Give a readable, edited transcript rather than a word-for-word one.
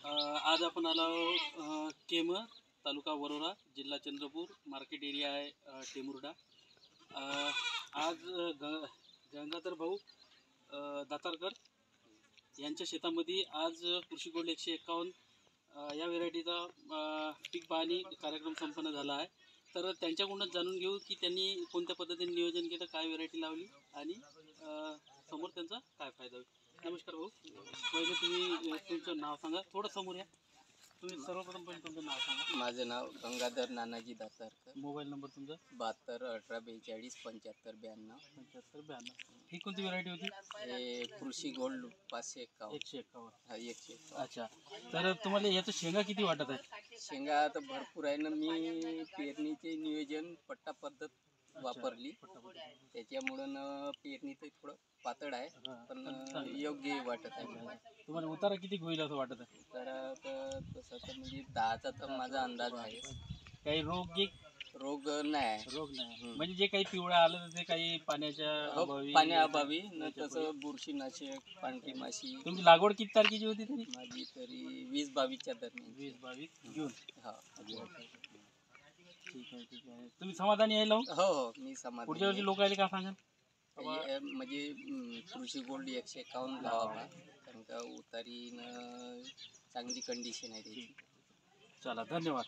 आज आपण आलो केम तालुका वरोरा जिल्हा चंद्रपूर मार्केट एरिया आहे टेमुर्डा। आज गंगाधर भाऊ दातारकर यांच्या शेतामध्ये आज कृषी गोल्ड 151 या व्हेरायटीचा पीक पाहणी कार्यक्रम संपन्न झाला आहे। तर त्यांच्याकडूनच जाणून घेऊ की त्यांनी कोणत्या पद्धतीने नियोजन केलं, काय व्हेरायटी लावली आणि समोर त्यांचा काय फायदा होईल। नमस्कार भाऊ, पहिले तुम्ही तुमचं नाव सांगा, थोडं समोर या। तुम्ही सर्वप्रथम पहिले तुमचं नाव सांगा। माझं नाव गंगाधर नानाजी दातारकर। मोबाईल नंबर तुमचा 72 18 42 75 92 75 92। ही कोणती व्हेरायटी होती? हे कृषी गोल्ड 551 151। हा 151। अच्छा, तर तुम्हाला याचं शेंगा किती वाटत आहे? शेंगा तर भरपूर आहे ना। मी पेरणीचे नियोजन पट्टा पद्धत वापरली, त्याच्यामुळं पेरणी तर थोडं पातळ आहे, पण योग्य वाटत आहे मला। तुम्हाला उतारा किती होईल असं वाटत आहे? तर तसं तर म्हणजे 10चा तर माझा अंदाज आहे। काही रोग नाही, रोग नाही म्हणजे जे काही पिवळा आलं तर ते काही पाण्याच्या अभावी, पाण्याअभावी न तसं बुरशीनाशक, पांढरी माशी। तुमची लागवड किती तारखेची होती तरी? माझी तरी 20-22च्या दरम्यान। 20-22 जून। हा ठीक आहे, ठीक आहे। तुम्ही समाधानी आहे लावून? हो हो, मी समाधानी। पुढच्या वर्षी लोकांना काय सांगाल? म्हणजे कृषी गोल्ड 151 लावा, कारण का उतारीनं चांगली कंडिशन आहे त्याची। चला, धन्यवाद।